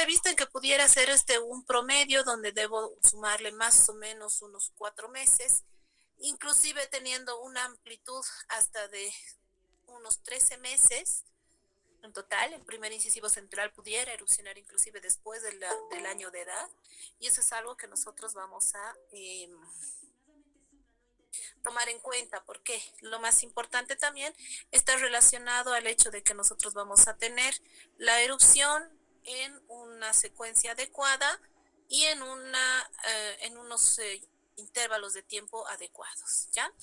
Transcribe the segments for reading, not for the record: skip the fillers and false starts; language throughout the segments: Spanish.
vista en que pudiera ser un promedio donde debo sumarle más o menos unos 4 meses, inclusive teniendo una amplitud hasta de unos 13 meses. En total, el primer incisivo central pudiera erupcionar inclusive después del año de edad, y eso es algo que nosotros vamos a tomar en cuenta, porque lo más importante también está relacionado al hecho de que nosotros vamos a tener la erupción en una secuencia adecuada y en unos intervalos de tiempo adecuados, ¿ya?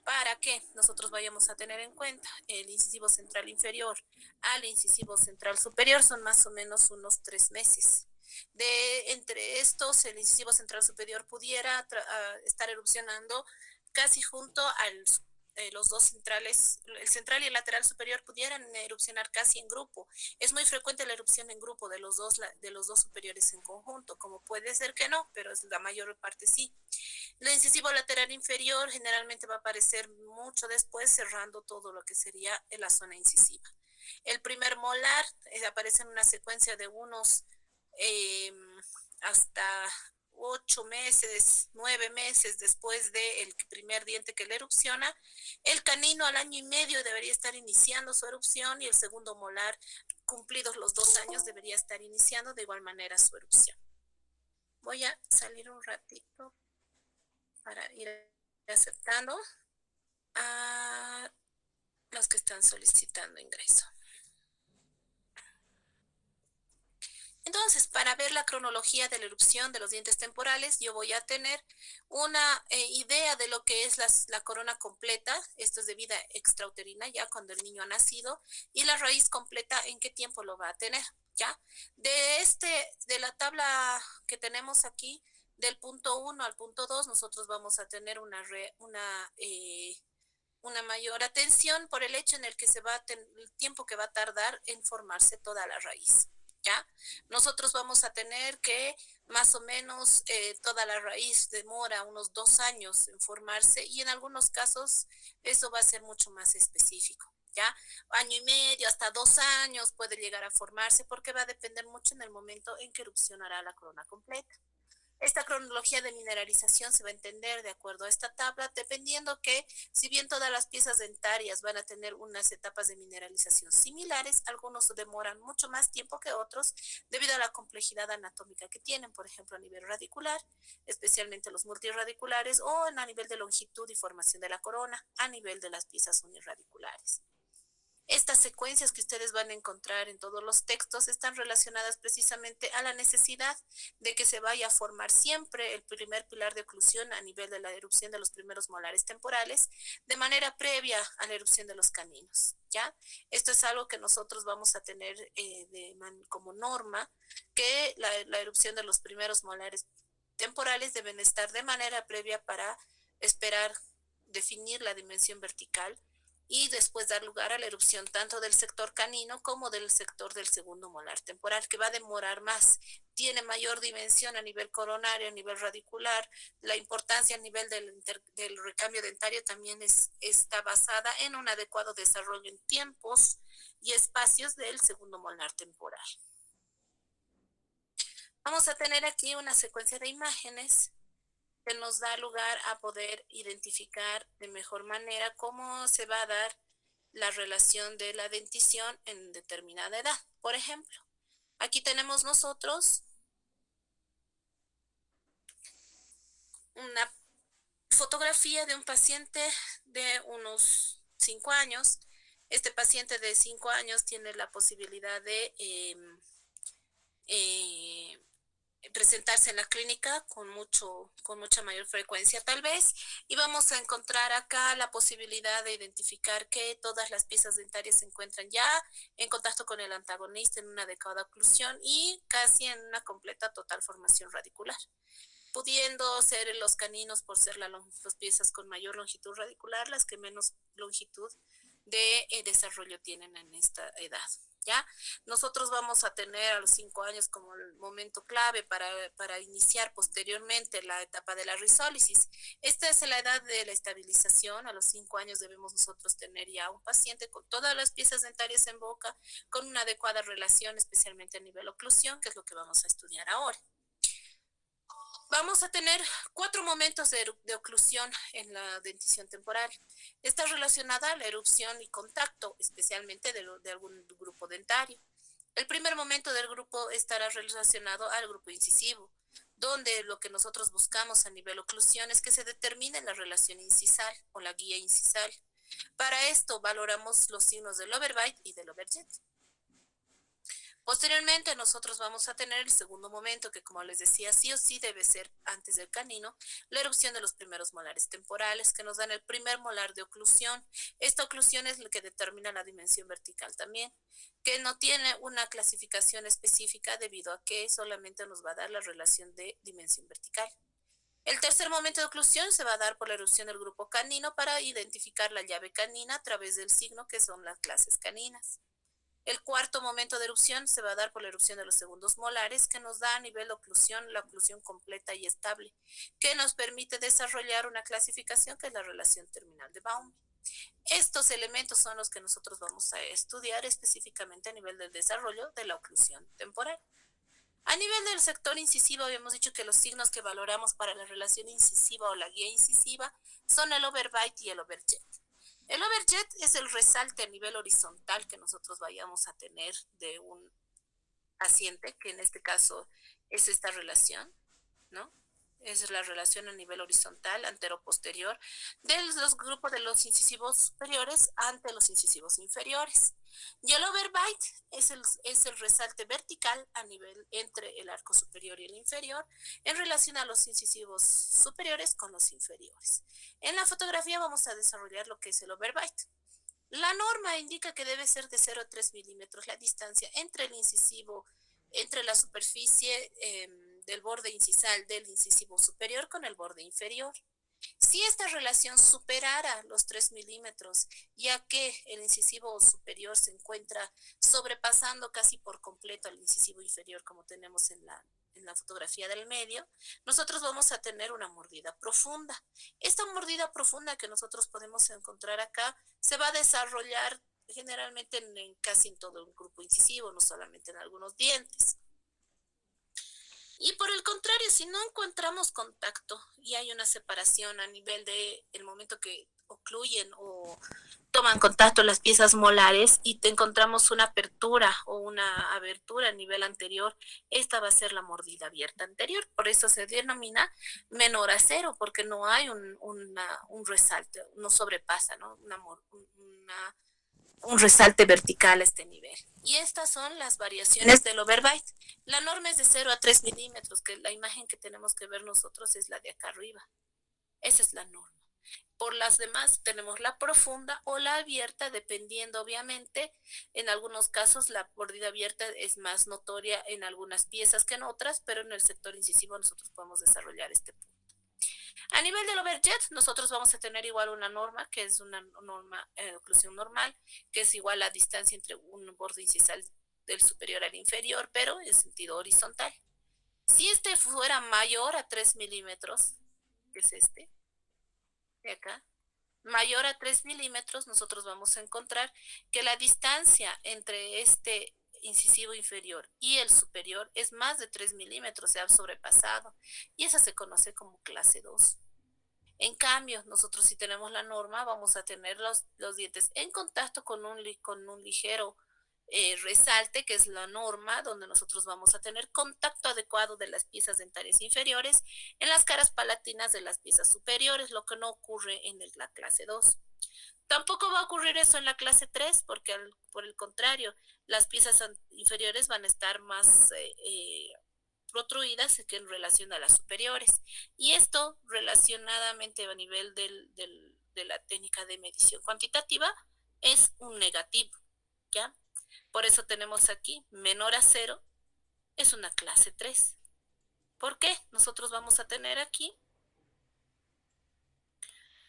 Para que nosotros vayamos a tener en cuenta el incisivo central inferior al incisivo central superior son más o menos unos 3 meses. Entre estos, el incisivo central superior pudiera estar erupcionando casi junto a los dos centrales, el central y el lateral superior pudieran erupcionar casi en grupo. Es muy frecuente la erupción en grupo de los dos superiores en conjunto, como puede ser que no, pero es la mayor parte sí. El incisivo lateral inferior generalmente va a aparecer mucho después, cerrando todo lo que sería la zona incisiva. El primer molar aparece en una secuencia de unos eh, hasta 8 meses, 9 meses después del primer diente que le erupciona. El canino al año y medio debería estar iniciando su erupción, y el segundo molar, cumplidos los 2 años, debería estar iniciando de igual manera su erupción. Voy a salir un ratito para ir aceptando a los que están solicitando ingreso. Entonces, para ver la cronología de la erupción de los dientes temporales, yo voy a tener una idea de lo que es la corona completa. Esto es de vida extrauterina, ya cuando el niño ha nacido, y la raíz completa, en qué tiempo lo va a tener, ¿ya? De la tabla que tenemos aquí, del punto 1 al punto 2, nosotros vamos a tener una mayor atención por el hecho en el que el tiempo que va a tardar en formarse toda la raíz. ¿Ya? Nosotros vamos a tener que más o menos toda la raíz demora unos 2 años en formarse, y en algunos casos eso va a ser mucho más específico. ¿Ya? Año y medio hasta 2 años puede llegar a formarse, porque va a depender mucho en el momento en que erupcionará la corona completa. Esta cronología de mineralización se va a entender de acuerdo a esta tabla, dependiendo que, si bien todas las piezas dentarias van a tener unas etapas de mineralización similares, algunos demoran mucho más tiempo que otros debido a la complejidad anatómica que tienen, por ejemplo, a nivel radicular, especialmente los multirradiculares, o a nivel de longitud y formación de la corona, a nivel de las piezas unirradiculares. Estas secuencias que ustedes van a encontrar en todos los textos están relacionadas precisamente a la necesidad de que se vaya a formar siempre el primer pilar de oclusión a nivel de la erupción de los primeros molares temporales, de manera previa a la erupción de los caninos, ¿ya? Esto es algo que nosotros vamos a tener como norma, que la erupción de los primeros molares temporales deben estar de manera previa para esperar definir la dimensión vertical, y después dar lugar a la erupción tanto del sector canino como del sector del segundo molar temporal, que va a demorar más, tiene mayor dimensión a nivel coronario, a nivel radicular. La importancia a nivel del recambio dentario también está basada en un adecuado desarrollo en tiempos y espacios del segundo molar temporal. Vamos a tener aquí una secuencia de imágenes que nos da lugar a poder identificar de mejor manera cómo se va a dar la relación de la dentición en determinada edad. Por ejemplo, aquí tenemos nosotros una fotografía de un paciente de unos 5 años. Este paciente de 5 años tiene la posibilidad de presentarse en la clínica con mucha mayor frecuencia tal vez, y vamos a encontrar acá la posibilidad de identificar que todas las piezas dentarias se encuentran ya en contacto con el antagonista en una adecuada oclusión y casi en una completa total formación radicular, pudiendo ser los caninos, por ser las piezas con mayor longitud radicular, las que menos longitud de desarrollo tienen en esta edad. ¿Ya? Nosotros vamos a tener a los 5 años como el momento clave para iniciar posteriormente la etapa de la risólisis. Esta es la edad de la estabilización. A los 5 años debemos nosotros tener ya un paciente con todas las piezas dentarias en boca, con una adecuada relación, especialmente a nivel oclusión, que es lo que vamos a estudiar ahora. Vamos a tener 4 momentos de oclusión en la dentición temporal. Está relacionada a la erupción y contacto, especialmente de algún grupo dentario. El primer momento del grupo estará relacionado al grupo incisivo, donde lo que nosotros buscamos a nivel oclusión es que se determine la relación incisal o la guía incisal. Para esto valoramos los signos del overbite y del overjet. Posteriormente nosotros vamos a tener el segundo momento que, como les decía, sí o sí debe ser antes del canino, la erupción de los primeros molares temporales que nos dan el primer molar de oclusión. Esta oclusión es la que determina la dimensión vertical también, que no tiene una clasificación específica debido a que solamente nos va a dar la relación de dimensión vertical. El tercer momento de oclusión se va a dar por la erupción del grupo canino para identificar la llave canina a través del signo que son las clases caninas. El cuarto momento de erupción se va a dar por la erupción de los segundos molares, que nos da a nivel de oclusión la oclusión completa y estable, que nos permite desarrollar una clasificación que es la relación terminal de Baum. Estos elementos son los que nosotros vamos a estudiar específicamente a nivel del desarrollo de la oclusión temporal. A nivel del sector incisivo, habíamos dicho que los signos que valoramos para la relación incisiva o la guía incisiva son el overbite y el overjet. El overjet es el resalte a nivel horizontal que nosotros vayamos a tener de un paciente, que en este caso es esta relación, ¿no? Es la relación a nivel horizontal, antero-posterior, de los grupos de los incisivos superiores ante los incisivos inferiores. Y el overbite es el resalte vertical a nivel entre el arco superior y el inferior en relación a los incisivos superiores con los inferiores. En la fotografía vamos a desarrollar lo que es el overbite. La norma indica que debe ser de 0 a 3 milímetros la distancia entre el incisivo, entre la superficie del borde incisal del incisivo superior con el borde inferior. Si esta relación superara los 3 milímetros, ya que el incisivo superior se encuentra sobrepasando casi por completo al incisivo inferior, como tenemos en la fotografía del medio, nosotros vamos a tener una mordida profunda. Esta mordida profunda que nosotros podemos encontrar acá se va a desarrollar generalmente casi en todo el grupo incisivo, no solamente en algunos dientes. Y por el contrario, si no encontramos contacto y hay una separación a nivel de el momento que ocluyen o toman contacto las piezas molares y te encontramos una apertura o una abertura a nivel anterior, esta va a ser la mordida abierta anterior. Por eso se denomina menor a cero, porque no hay un resalte, no sobrepasa, ¿no? Un resalte vertical a este nivel. Y estas son las variaciones del overbite. La norma es de 0 a 3 milímetros, que la imagen que tenemos que ver nosotros es la de acá arriba. Esa es la norma. Por las demás tenemos la profunda o la abierta, dependiendo obviamente. En algunos casos la mordida abierta es más notoria en algunas piezas que en otras, pero en el sector incisivo nosotros podemos desarrollar este punto. A nivel del overjet, nosotros vamos a tener igual una norma, que es una norma de oclusión normal, que es igual a la distancia entre un borde incisal del superior al inferior, pero en sentido horizontal. Si este fuera mayor a 3 milímetros, que es este, de acá, mayor a 3 milímetros, nosotros vamos a encontrar que la distancia entre este incisivo inferior y el superior es más de 3 milímetros, se ha sobrepasado, y esa se conoce como clase 2. En cambio, nosotros si tenemos la norma, vamos a tener los dientes en contacto con un ligero resalte, que es la norma, donde nosotros vamos a tener contacto adecuado de las piezas dentarias inferiores en las caras palatinas de las piezas superiores, lo que no ocurre en la clase 2. Tampoco va a ocurrir eso en la clase 3, porque por el contrario, las piezas inferiores van a estar más protruidas que en relación a las superiores. Y esto relacionadamente a nivel de la técnica de medición cuantitativa es un negativo, ¿ya? Por eso tenemos aquí menor a 0 es una clase 3. ¿Por qué? Nosotros vamos a tener aquí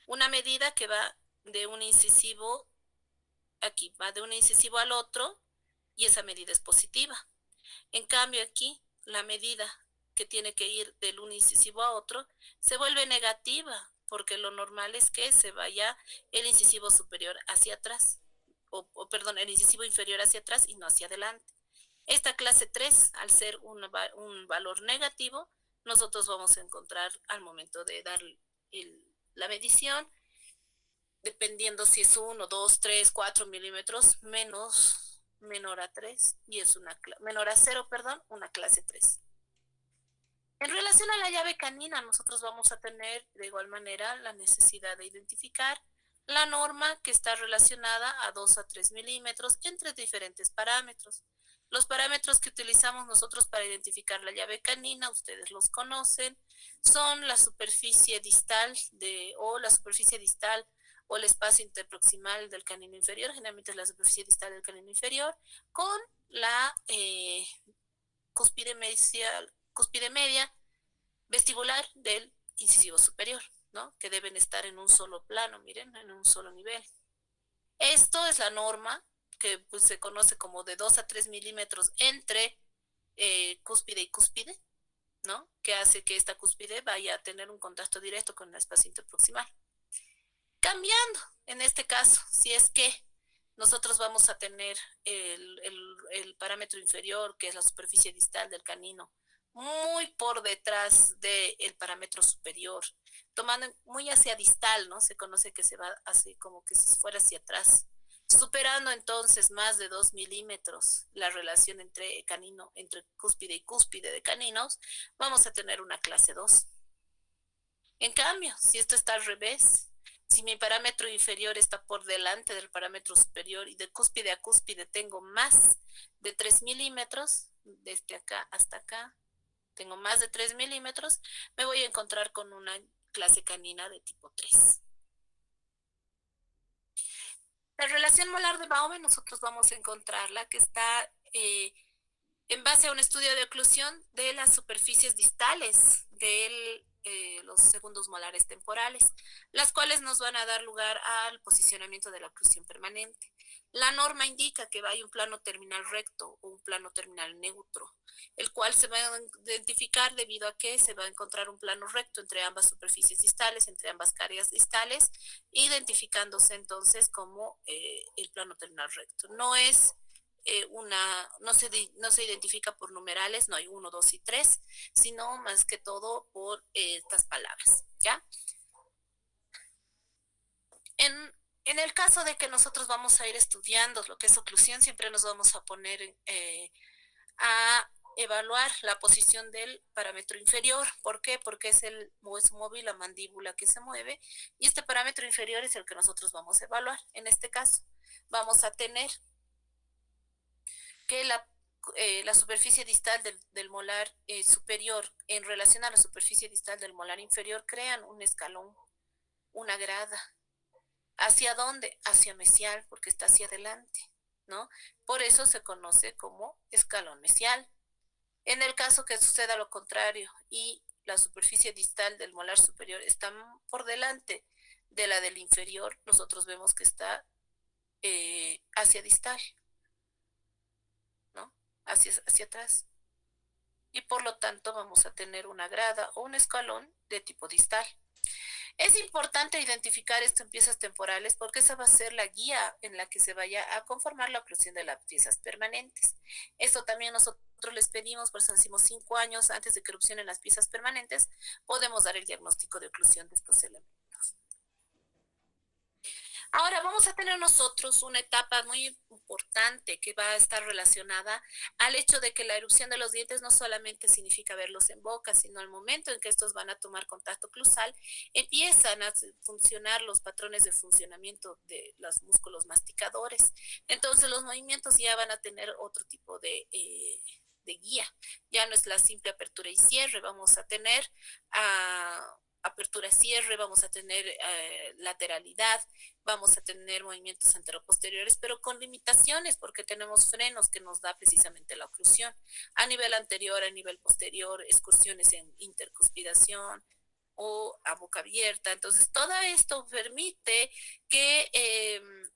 una medida que va de un incisivo, aquí va de un incisivo al otro, y esa medida es positiva. En cambio aquí, la medida que tiene que ir del un incisivo a otro se vuelve negativa, porque lo normal es que se vaya el incisivo superior hacia atrás, perdón, el incisivo inferior hacia atrás y no hacia adelante. Esta clase 3, al ser un valor negativo, nosotros vamos a encontrar al momento de dar la medición, dependiendo si es 1, 2, 3, 4 milímetros, menor a 3, y es menor a 0, perdón, una clase 3. En relación a la llave canina, nosotros vamos a tener de igual manera la necesidad de identificar la norma que está relacionada a 2 a 3 milímetros entre diferentes parámetros. Los parámetros que utilizamos nosotros para identificar la llave canina, ustedes los conocen, son la superficie distal o la superficie distal o el espacio interproximal del canino inferior, generalmente es la superficie distal del canino inferior, con la cúspide media vestibular del incisivo superior, ¿no? Que deben estar en un solo plano, miren, en un solo nivel. Esto es la norma que pues, se conoce como de 2 a 3 milímetros entre cúspide y cúspide, ¿no? Que hace que esta cúspide vaya a tener un contacto directo con el espacio interproximal. Cambiando, en este caso, si es que nosotros vamos a tener el parámetro inferior, que es la superficie distal del canino, muy por detrás del parámetro superior, tomando muy hacia distal, ¿no? Se conoce que se va así como que si fuera hacia atrás, superando entonces más de 2 milímetros la relación entre canino, entre cúspide y cúspide de caninos, vamos a tener una clase 2. En cambio, si esto está al revés, si mi parámetro inferior está por delante del parámetro superior y de cúspide a cúspide tengo más de 3 milímetros, desde acá hasta acá, tengo más de 3 milímetros, me voy a encontrar con una clase canina de tipo 3. La relación molar de Baume nosotros vamos a encontrarla que está en base a un estudio de oclusión de las superficies distales de los segundos molares temporales, las cuales nos van a dar lugar al posicionamiento de la oclusión permanente. La norma indica que hay un plano terminal recto o un plano terminal neutro, el cual se va a identificar debido a que se va a encontrar un plano recto entre ambas superficies distales, entre ambas caries distales, identificándose entonces como el plano terminal recto. No es no se identifica por numerales, no hay 1, 2 y 3, sino más que todo por estas palabras, ¿ya? En el caso de que nosotros vamos a ir estudiando lo que es oclusión, siempre nos vamos a poner a evaluar la posición del parámetro inferior. ¿Por qué? Porque es el hueso móvil, la mandíbula que se mueve, y este parámetro inferior es el que nosotros vamos a evaluar. En este caso, vamos a tener que la superficie distal del molar superior en relación a la superficie distal del molar inferior crean un escalón, una grada. ¿Hacia dónde? Hacia mesial, porque está hacia adelante, ¿no? Por eso se conoce como escalón mesial. En el caso que suceda lo contrario y la superficie distal del molar superior está por delante de la del inferior, nosotros vemos que está hacia distal, ¿no? Hacia atrás. Y por lo tanto vamos a tener una grada o un escalón de tipo distal. Es importante identificar esto en piezas temporales porque esa va a ser la guía en la que se vaya a conformar la oclusión de las piezas permanentes. Esto también nosotros les pedimos, por eso decimos 5 años antes de que erupcionen las piezas permanentes, podemos dar el diagnóstico de oclusión de estos elementos. Ahora vamos a tener nosotros una etapa muy importante que va a estar relacionada al hecho de que la erupción de los dientes no solamente significa verlos en boca, sino al momento en que estos van a tomar contacto oclusal, empiezan a funcionar los patrones de funcionamiento de los músculos masticadores. Entonces los movimientos ya van a tener otro tipo de guía. Ya no es la simple apertura y cierre, vamos a tener apertura-cierre, vamos a tener lateralidad, vamos a tener movimientos anteroposteriores, pero con limitaciones porque tenemos frenos que nos da precisamente la oclusión a nivel anterior, a nivel posterior, excursiones en intercuspidación o a boca abierta. Entonces, todo esto permite que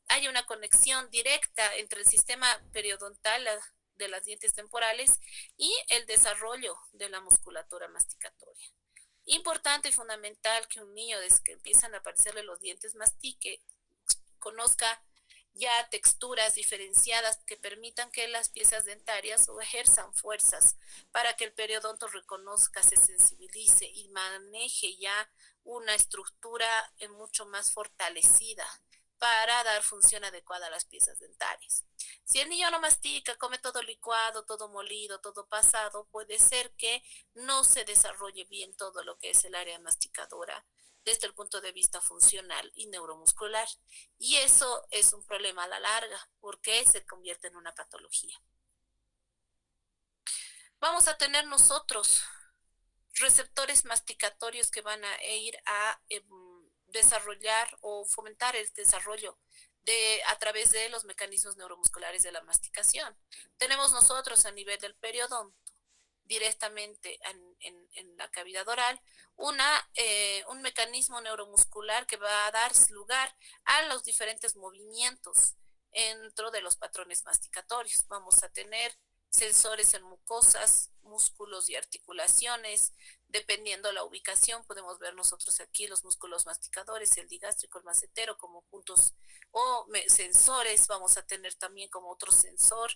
haya una conexión directa entre el sistema periodontal de las dientes temporales y el desarrollo de la musculatura masticatoria. Importante y fundamental que un niño, desde que empiezan a aparecerle los dientes, mastique, conozca ya texturas diferenciadas que permitan que las piezas dentarias o ejerzan fuerzas para que el periodonto reconozca, se sensibilice y maneje ya una estructura mucho más fortalecida para dar función adecuada a las piezas dentarias. Si el niño no mastica, come todo licuado, todo molido, todo pasado, puede ser que no se desarrolle bien todo lo que es el área masticadora desde el punto de vista funcional y neuromuscular. Y eso es un problema a la larga porque se convierte en una patología. Vamos a tener nosotros receptores masticatorios que van a ir a desarrollar o fomentar el desarrollo a través de los mecanismos neuromusculares de la masticación. Tenemos nosotros a nivel del periodonto, directamente en la cavidad oral, un mecanismo neuromuscular que va a dar lugar a los diferentes movimientos dentro de los patrones masticatorios. Vamos a tener sensores en mucosas, músculos y articulaciones. Dependiendo la ubicación, podemos ver nosotros aquí los músculos masticadores, el digástrico, el macetero como puntos o sensores. Vamos a tener también como otro sensor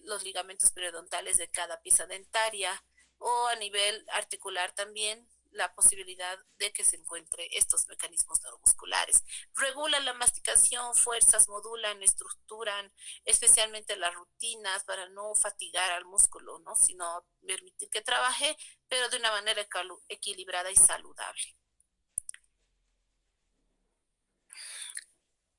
los ligamentos periodontales de cada pieza dentaria, o a nivel articular también la posibilidad de que se encuentre estos mecanismos neuromusculares. Regulan la masticación, fuerzas, modulan, estructuran, especialmente las rutinas para no fatigar al músculo, ¿no? Sino permitir que trabaje, pero de una manera equilibrada y saludable.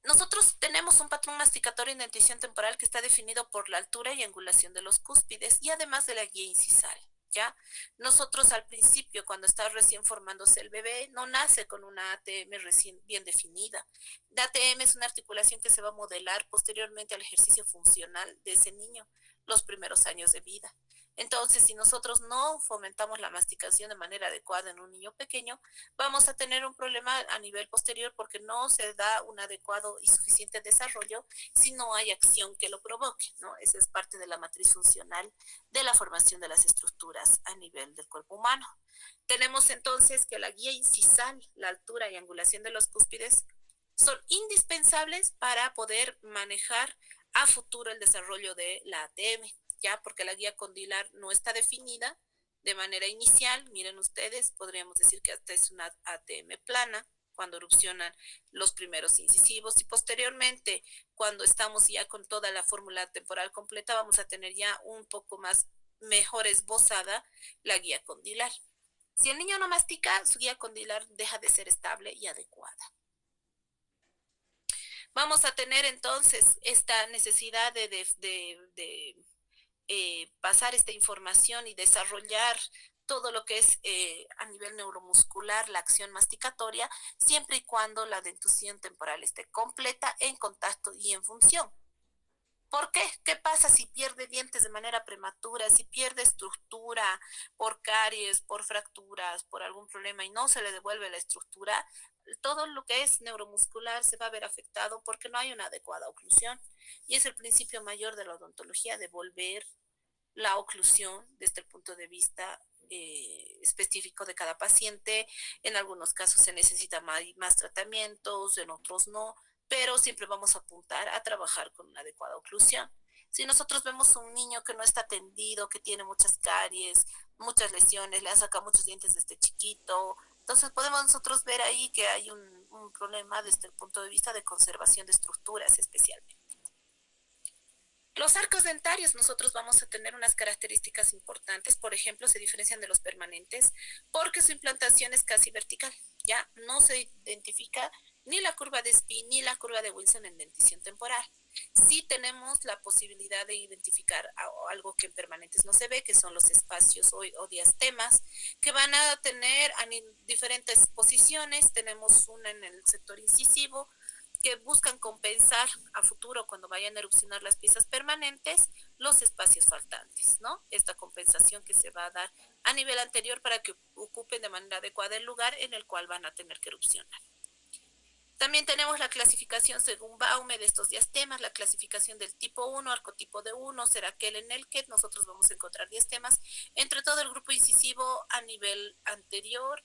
Nosotros tenemos un patrón masticatorio en dentición temporal que está definido por la altura y angulación de los cúspides y además de la guía incisal. ¿Ya? Nosotros al principio, cuando está recién formándose el bebé, no nace con una ATM recién bien definida. La ATM es una articulación que se va a modelar posteriormente al ejercicio funcional de ese niño, los primeros años de vida. Entonces, si nosotros no fomentamos la masticación de manera adecuada en un niño pequeño, vamos a tener un problema a nivel posterior porque no se da un adecuado y suficiente desarrollo si no hay acción que lo provoque, ¿no? Esa es parte de la matriz funcional de la formación de las estructuras a nivel del cuerpo humano. Tenemos entonces que la guía incisal, la altura y angulación de los cúspides son indispensables para poder manejar a futuro el desarrollo de la ATM, ya porque la guía condilar no está definida de manera inicial. Miren ustedes, podríamos decir que hasta es una ATM plana cuando erupcionan los primeros incisivos y posteriormente cuando estamos ya con toda la fórmula temporal completa vamos a tener ya un poco más mejor esbozada la guía condilar. Si el niño no mastica, su guía condilar deja de ser estable y adecuada. Vamos a tener entonces esta necesidad de pasar esta información y desarrollar todo lo que es a nivel neuromuscular, la acción masticatoria, siempre y cuando la dentición temporal esté completa, en contacto y en función. ¿Por qué? ¿Qué pasa si pierde dientes de manera prematura, si pierde estructura por caries, por fracturas, por algún problema y no se le devuelve la estructura? Todo lo que es neuromuscular se va a ver afectado porque no hay una adecuada oclusión. Y es el principio mayor de la odontología, devolver la oclusión desde el punto de vista específico de cada paciente. En algunos casos se necesita más tratamientos, en otros no, pero siempre vamos a apuntar a trabajar con una adecuada oclusión. Si nosotros vemos un niño que no está atendido, que tiene muchas caries, muchas lesiones, le han sacado muchos dientes desde chiquito, entonces podemos nosotros ver ahí que hay un problema desde el punto de vista de conservación de estructuras especialmente. Los arcos dentarios, nosotros vamos a tener unas características importantes. Por ejemplo, se diferencian de los permanentes porque su implantación es casi vertical. Ya no se identifica ni la curva de Spee ni la curva de Wilson en dentición temporal. Sí tenemos la posibilidad de identificar algo que en permanentes no se ve, que son los espacios o diastemas, que van a tener diferentes posiciones. Tenemos una en el sector incisivo, que buscan compensar a futuro cuando vayan a erupcionar las piezas permanentes los espacios faltantes, ¿no? Esta compensación que se va a dar a nivel anterior para que ocupen de manera adecuada el lugar en el cual van a tener que erupcionar. También tenemos la clasificación según Baume de estos diastemas, la clasificación del tipo 1, arcotipo de 1, será aquel en el que nosotros vamos a encontrar diastemas entre todo el grupo incisivo a nivel anterior,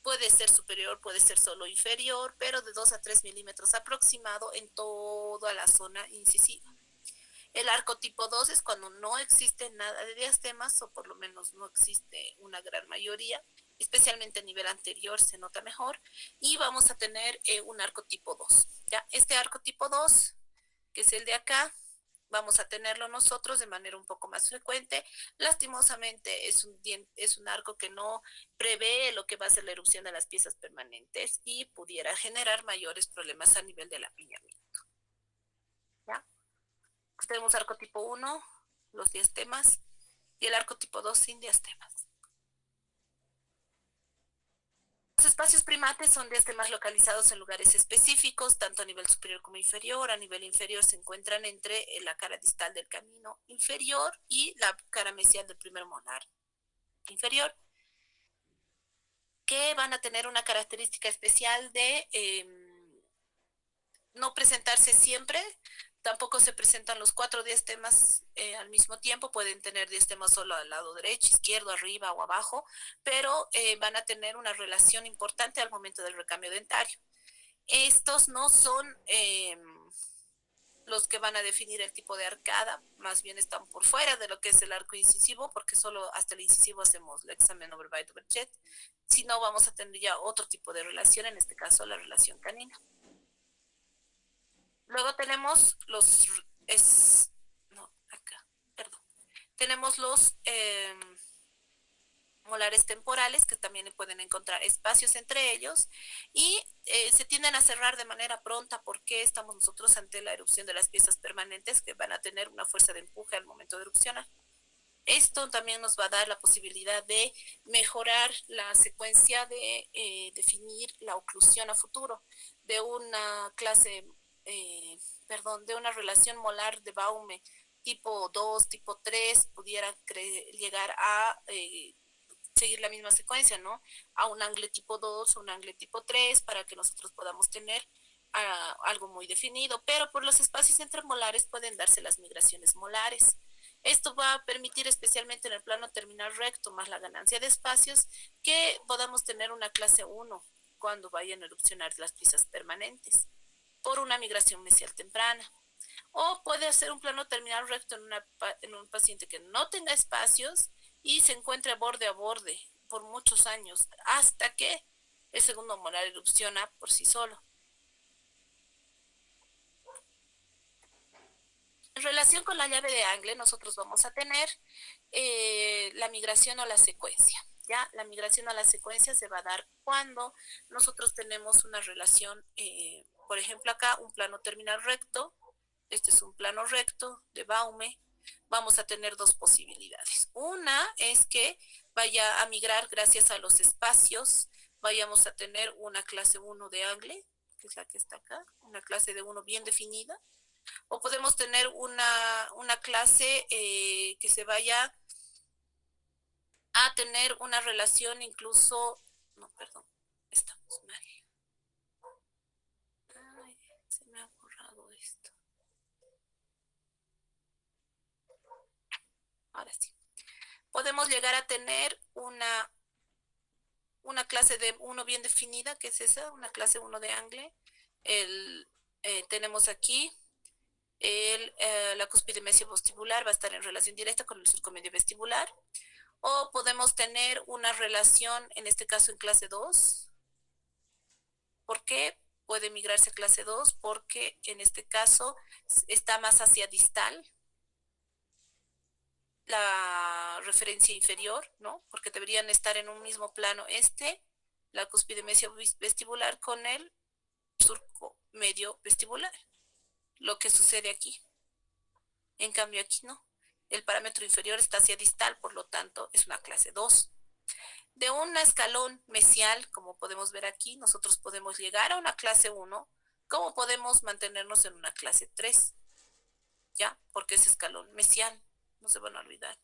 puede ser superior, puede ser solo inferior, pero de 2 a 3 milímetros aproximado en toda la zona incisiva. El arco tipo 2 es cuando no existe nada de diastemas, o por lo menos no existe una gran mayoría, especialmente a nivel anterior se nota mejor, y vamos a tener un arco tipo 2. ¿Ya? Este arco tipo 2, que es el de acá, vamos a tenerlo nosotros de manera un poco más frecuente. Lastimosamente es un arco que no prevé lo que va a ser la erupción de las piezas permanentes y pudiera generar mayores problemas a nivel del apiñamiento. ¿Ya? Tenemos arco tipo 1, los diastemas, y el arco tipo 2 sin diastemas. Los espacios primates son diastemas localizados en lugares específicos, tanto a nivel superior como inferior. A nivel inferior se encuentran entre la cara distal del canino inferior y la cara mesial del primer molar inferior, que van a tener una característica especial de no presentarse siempre. Tampoco se presentan los 4 diastemas al mismo tiempo, pueden tener diastemas solo al lado derecho, izquierdo, arriba o abajo, pero van a tener una relación importante al momento del recambio dentario. Estos no son los que van a definir el tipo de arcada, más bien están por fuera de lo que es el arco incisivo, porque solo hasta el incisivo hacemos el examen overbite overjet, si no vamos a tener ya otro tipo de relación, en este caso la relación canina. Luego tenemos los, tenemos los molares temporales, que también pueden encontrar espacios entre ellos, y se tienden a cerrar de manera pronta porque estamos nosotros ante la erupción de las piezas permanentes que van a tener una fuerza de empuje al momento de erupcionar. Esto también nos va a dar la posibilidad de mejorar la secuencia de definir la oclusión a futuro de una clase, de una relación molar de Baume tipo 2, tipo 3, pudiera llegar a seguir la misma secuencia, ¿no? A un angle tipo 2 o un angle tipo 3 para que nosotros podamos tener algo muy definido, pero por los espacios entre molares pueden darse las migraciones molares. Esto va a permitir, especialmente en el plano terminal recto, más la ganancia de espacios, que podamos tener una clase 1 cuando vayan a erupcionar las piezas permanentes por una migración mesial temprana. O puede ser un plano terminal recto en un paciente que no tenga espacios y se encuentre borde a borde por muchos años, hasta que el segundo molar erupciona por sí solo. En relación con la llave de Angle, nosotros vamos a tener la migración o la secuencia. ¿Ya? La migración a la secuencia se va a dar cuando nosotros tenemos una relación, por ejemplo acá, un plano terminal recto. Este es un plano recto de Baume. Vamos a tener dos posibilidades. Una es que vaya a migrar gracias a los espacios. Vayamos a tener una clase 1 de Angle, que es la que está acá, una clase de 1 bien definida. O podemos tener una clase que se vaya a tener una relación incluso, no, perdón, estamos mal. Ay, se me ha borrado esto. Ahora sí. Podemos llegar a tener una clase de 1 bien definida, que es esa, una clase 1 de Angle. Tenemos aquí la cúspide mesio-vestibular, va a estar en relación directa con el surco medio vestibular. O podemos tener una relación, en este caso en clase 2. ¿Por qué? Puede migrarse a clase 2 porque en este caso está más hacia distal la referencia inferior, ¿no? Porque deberían estar en un mismo plano la cúspide mesio vestibular con el surco medio vestibular. Lo que sucede aquí. En cambio aquí no. El parámetro inferior está hacia distal, por lo tanto es una clase 2. De un escalón mesial, como podemos ver aquí, nosotros podemos llegar a una clase 1, como podemos mantenernos en una clase 3, ¿ya? Porque es escalón mesial, no se van a olvidar.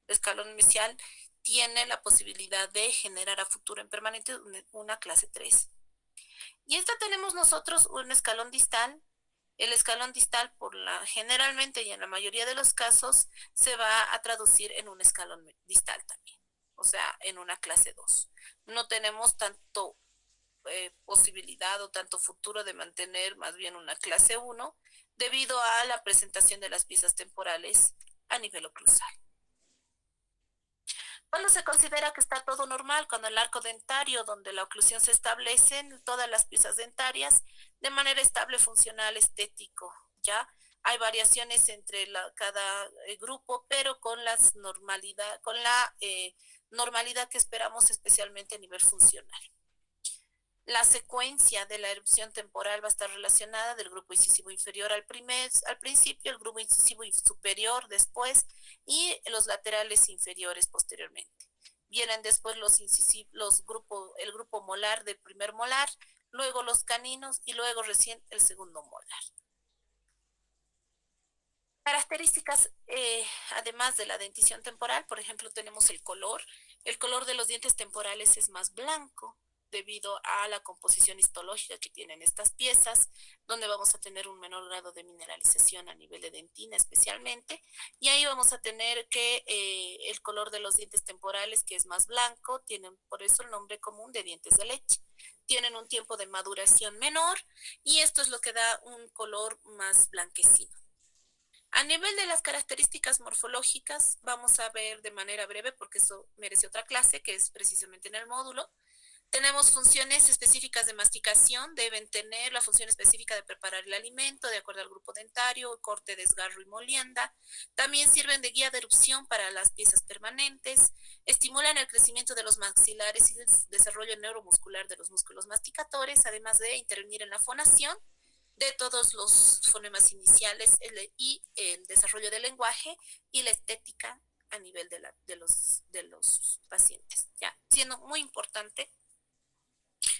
El escalón mesial tiene la posibilidad de generar a futuro en permanente una clase 3. Y esta tenemos nosotros un escalón distal. El escalón distal, generalmente y en la mayoría de los casos, se va a traducir en un escalón distal también, o sea, en una clase 2. No tenemos tanto posibilidad o tanto futuro de mantener más bien una clase 1 debido a la presentación de las piezas temporales a nivel oclusal. Cuando se considera que está todo normal, cuando el arco dentario, donde la oclusión se establece en todas las piezas dentarias de manera estable, funcional, estético, ¿ya? Hay variaciones entre cada grupo, pero con la normalidad que esperamos, especialmente a nivel funcional. La secuencia de la erupción temporal va a estar relacionada del grupo incisivo inferior al principio, el grupo incisivo superior después y los laterales inferiores posteriormente. Vienen después el grupo molar del primer molar, luego los caninos y luego recién el segundo molar. Características, además de la dentición temporal, por ejemplo, tenemos el color. El color de los dientes temporales es más blanco debido a la composición histológica que tienen estas piezas, donde vamos a tener un menor grado de mineralización a nivel de dentina especialmente, y ahí vamos a tener que el color de los dientes temporales, que es más blanco, tienen por eso el nombre común de dientes de leche. Tienen un tiempo de maduración menor y esto es lo que da un color más blanquecino. A nivel de las características morfológicas, vamos a ver de manera breve, porque eso merece otra clase, que es precisamente en el módulo. Tenemos funciones específicas de masticación, deben tener la función específica de preparar el alimento, de acuerdo al grupo dentario, corte, desgarro y molienda. También sirven de guía de erupción para las piezas permanentes, estimulan el crecimiento de los maxilares y el desarrollo neuromuscular de los músculos masticadores, además de intervenir en la fonación de todos los fonemas iniciales y el desarrollo del lenguaje y la estética a nivel de los pacientes, ¿ya? Siendo muy importante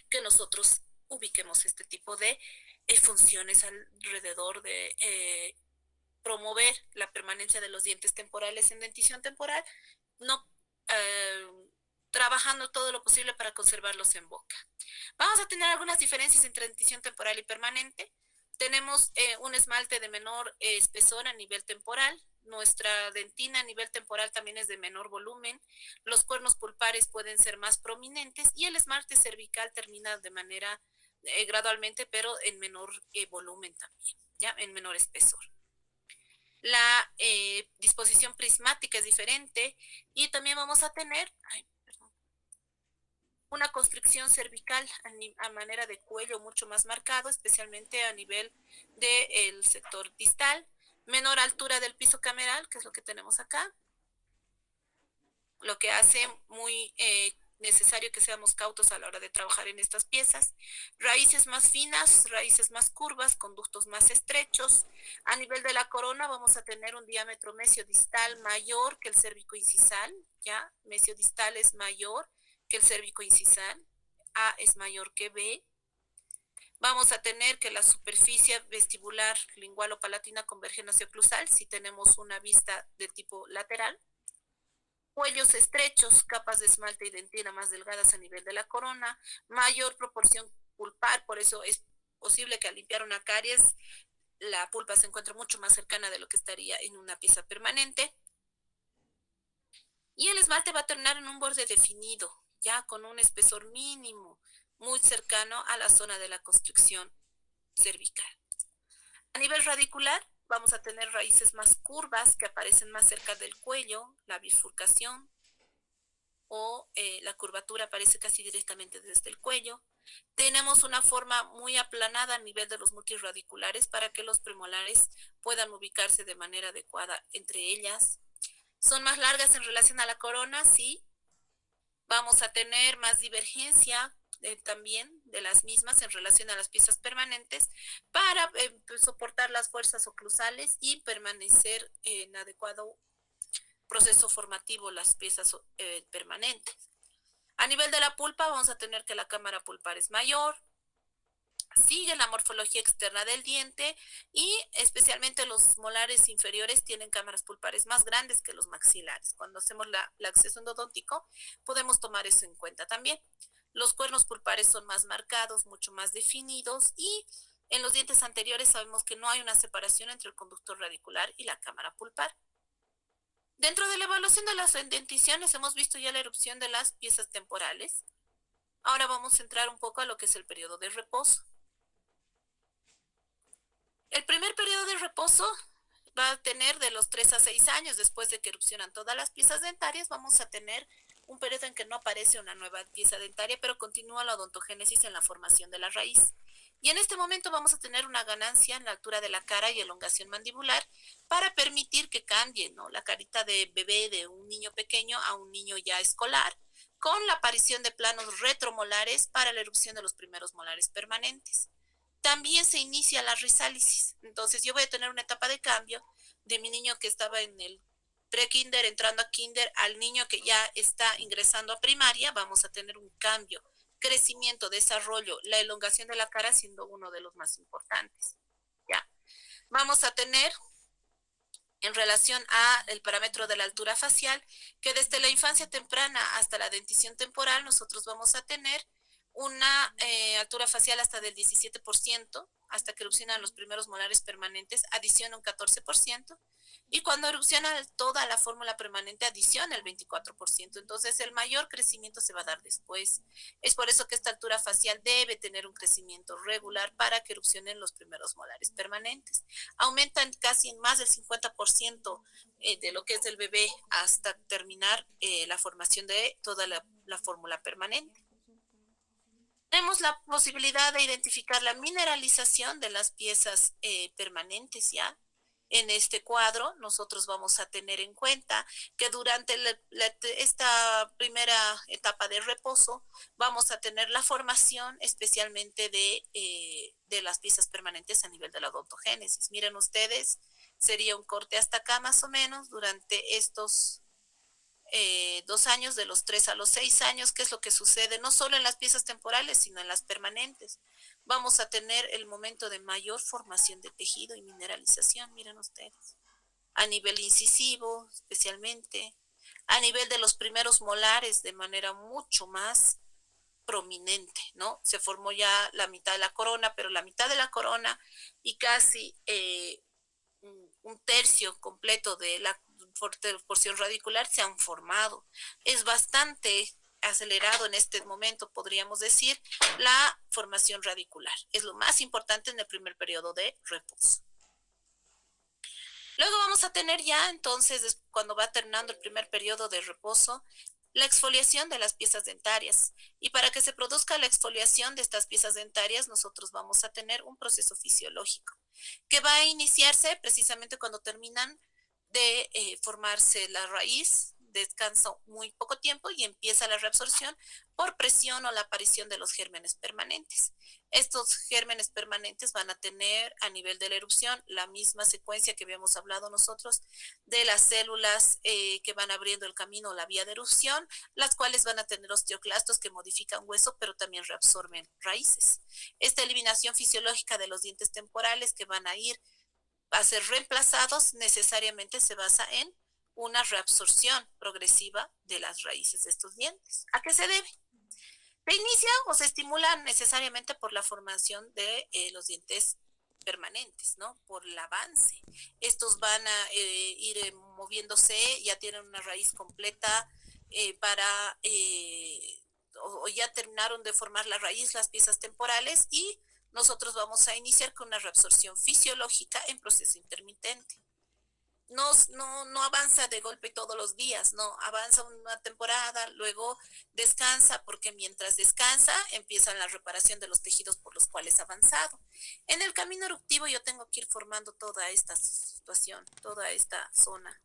que nosotros ubiquemos este tipo de funciones alrededor de promover la permanencia de los dientes temporales en dentición temporal, no trabajando todo lo posible para conservarlos en boca. Vamos a tener algunas diferencias entre dentición temporal y permanente. Tenemos un esmalte de menor espesor a nivel temporal. Nuestra dentina a nivel temporal también es de menor volumen. Los cuernos pulpares pueden ser más prominentes y el esmalte cervical termina de manera gradualmente, pero en menor volumen también, ¿ya? En menor espesor. La disposición prismática es diferente y también vamos a tener una constricción cervical a manera de cuello mucho más marcado, especialmente a nivel del sector distal, menor altura del piso cameral, que es lo que tenemos acá, lo que hace muy necesario que seamos cautos a la hora de trabajar en estas piezas. Raíces más finas, raíces más curvas, conductos más estrechos. A nivel de la corona vamos a tener un diámetro mesiodistal mayor que el cérvico-incisal, ¿ya? Mesiodistal es mayor que el cérvico-incisal, A es mayor que B. Vamos a tener que la superficie vestibular, lingual o palatina convergen hacia oclusal si tenemos una vista de tipo lateral. Cuellos estrechos, capas de esmalte y dentina más delgadas a nivel de la corona, mayor proporción pulpar, por eso es posible que al limpiar una caries la pulpa se encuentre mucho más cercana de lo que estaría en una pieza permanente. Y el esmalte va a terminar en un borde definido, ya con un espesor mínimo, muy cercano a la zona de la constricción cervical. A nivel radicular, vamos a tener raíces más curvas que aparecen más cerca del cuello, la bifurcación o la curvatura aparece casi directamente desde el cuello. Tenemos una forma muy aplanada a nivel de los multirradiculares para que los premolares puedan ubicarse de manera adecuada entre ellas. Son más largas en relación a la corona, sí. Vamos a tener más divergencia también de las mismas en relación a las piezas permanentes para soportar las fuerzas oclusales y permanecer en adecuado proceso formativo las piezas permanentes. A nivel de la pulpa vamos a tener que la cámara pulpar es mayor, Sigue la morfología externa del diente y especialmente los molares inferiores tienen cámaras pulpares más grandes que los maxilares. Cuando hacemos la acceso endodóntico podemos tomar eso en cuenta también. Los cuernos pulpares son más marcados, mucho más definidos y en los dientes anteriores sabemos que no hay una separación entre el conducto radicular y la cámara pulpar. Dentro de la evaluación de las denticiones hemos visto ya la erupción de las piezas temporales. Ahora vamos a entrar un poco a lo que es el periodo de reposo. El primer periodo de reposo va a tener de los 3 a 6 años después de que erupcionan todas las piezas dentarias. Vamos a tener un periodo en que no aparece una nueva pieza dentaria, pero continúa la odontogénesis en la formación de la raíz. Y en este momento vamos a tener una ganancia en la altura de la cara y elongación mandibular para permitir que cambie, ¿no?, la carita de bebé de un niño pequeño a un niño ya escolar, con la aparición de planos retromolares para la erupción de los primeros molares permanentes. También se inicia la risálisis. Entonces yo voy a tener una etapa de cambio de mi niño que estaba en el pre-kinder, entrando a kinder, al niño que ya está ingresando a primaria. Vamos a tener un cambio, crecimiento, desarrollo, la elongación de la cara siendo uno de los más importantes. ¿Ya? Vamos a tener en relación a el parámetro de la altura facial, que desde la infancia temprana hasta la dentición temporal nosotros vamos a tener una altura facial hasta del 17%, hasta que erupcionan los primeros molares permanentes, adiciona un 14%, y cuando erupciona toda la fórmula permanente, adiciona el 24%. Entonces, el mayor crecimiento se va a dar después. Es por eso que esta altura facial debe tener un crecimiento regular para que erupcionen los primeros molares permanentes. Aumentan casi en más del 50% de lo que es el bebé hasta terminar la formación de toda la fórmula permanente. Tenemos la posibilidad de identificar la mineralización de las piezas permanentes ya. En este cuadro nosotros vamos a tener en cuenta que durante esta primera etapa de reposo vamos a tener la formación especialmente de las piezas permanentes a nivel de la odontogénesis. Miren ustedes, sería un corte hasta acá más o menos durante estos 2 años, de los 3 a los 6 años, que es lo que sucede no solo en las piezas temporales, sino en las permanentes. Vamos a tener el momento de mayor formación de tejido y mineralización, miren ustedes, a nivel incisivo especialmente, a nivel de los primeros molares de manera mucho más prominente, ¿no? Se formó ya la mitad de la corona, pero la mitad de la corona y casi un tercio completo de la porción radicular se han formado. Es bastante acelerado en este momento, podríamos decir, la formación radicular. Es lo más importante en el primer periodo de reposo. Luego vamos a tener ya, entonces, cuando va terminando el primer periodo de reposo, la exfoliación de las piezas dentarias. Y para que se produzca la exfoliación de estas piezas dentarias, nosotros vamos a tener un proceso fisiológico que va a iniciarse precisamente cuando terminan de formarse la raíz, descansa muy poco tiempo y empieza la reabsorción por presión o la aparición de los gérmenes permanentes. Estos gérmenes permanentes van a tener a nivel de la erupción la misma secuencia que habíamos hablado nosotros de las células que van abriendo el camino o la vía de erupción, las cuales van a tener osteoclastos que modifican hueso, pero también reabsorben raíces. Esta eliminación fisiológica de los dientes temporales que van a ir a ser reemplazados necesariamente se basa en una reabsorción progresiva de las raíces de estos dientes. ¿A qué se debe? Se inicia o se estimula necesariamente por la formación de los dientes permanentes, ¿no? Por el avance. Estos van a ir moviéndose, ya tienen una raíz completa o ya terminaron de formar la raíz, las piezas temporales, y nosotros vamos a iniciar con una reabsorción fisiológica en proceso intermitente. No avanza de golpe todos los días, no, avanza una temporada, luego descansa, porque mientras descansa empieza la reparación de los tejidos por los cuales ha avanzado. En el camino eruptivo yo tengo que ir formando toda esta situación, toda esta zona.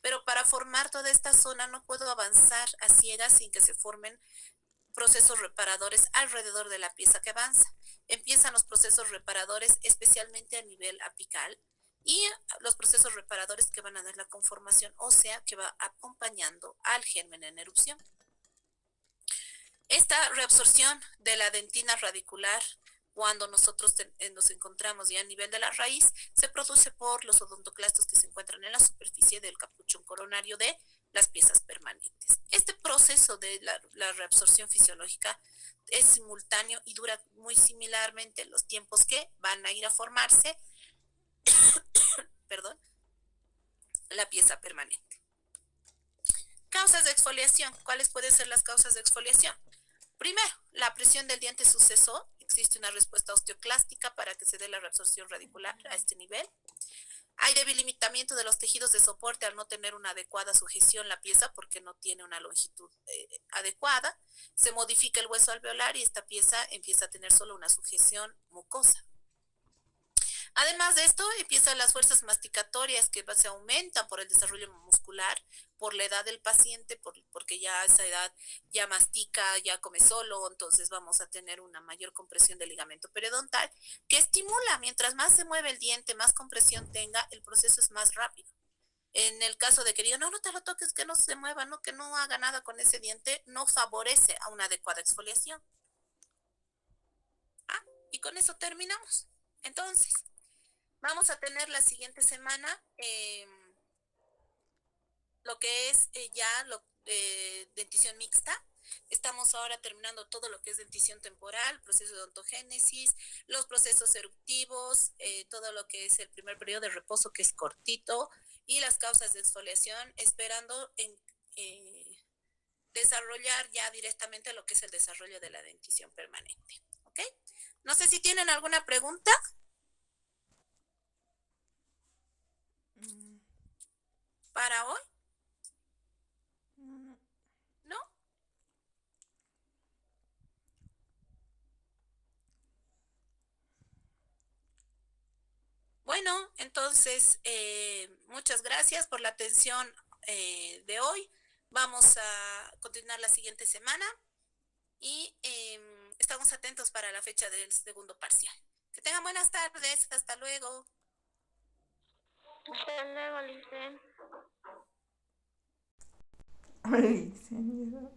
Pero para formar toda esta zona no puedo avanzar a ciegas sin que se formen procesos reparadores alrededor de la pieza que avanza. Empiezan los procesos reparadores especialmente a nivel apical y los procesos reparadores que van a dar la conformación ósea que va acompañando al germen en erupción. Esta reabsorción de la dentina radicular cuando nosotros nos encontramos ya a nivel de la raíz, se produce por los odontoclastos que se encuentran en la superficie del capuchón coronario de las piezas permanentes. Este proceso de la reabsorción fisiológica es simultáneo y dura muy similarmente los tiempos que van a ir a formarse, perdón, la pieza permanente. Causas de exfoliación. ¿Cuáles pueden ser las causas de exfoliación? Primero, la presión del diente sucesor. Existe una respuesta osteoclástica para que se dé la reabsorción radicular a este nivel. Hay debilitamiento de los tejidos de soporte al no tener una adecuada sujeción la pieza porque no tiene una longitud adecuada. Se modifica el hueso alveolar y esta pieza empieza a tener solo una sujeción mucosa. Además de esto, empiezan las fuerzas masticatorias que se aumentan por el desarrollo muscular, por la edad del paciente, porque ya a esa edad ya mastica, ya come solo, entonces vamos a tener una mayor compresión del ligamento periodontal, que estimula, mientras más se mueve el diente, más compresión tenga, el proceso es más rápido. En el caso de que diga, no, no te lo toques, que no se mueva, no, que no haga nada con ese diente, no favorece a una adecuada exfoliación. Y con eso terminamos. Entonces, vamos a tener la siguiente semana lo que es dentición mixta. Estamos ahora terminando todo lo que es dentición temporal, proceso de ontogénesis, los procesos eruptivos, todo lo que es el primer periodo de reposo que es cortito y las causas de exfoliación, esperando desarrollar ya directamente lo que es el desarrollo de la dentición permanente. ¿Ok? No sé si tienen alguna pregunta. ¿Para hoy? ¿No? Bueno, entonces, muchas gracias por la atención de hoy. Vamos a continuar la siguiente semana y estamos atentos para la fecha del segundo parcial. Que tengan buenas tardes. Hasta luego. Hasta luego, Licen. Ay, señor.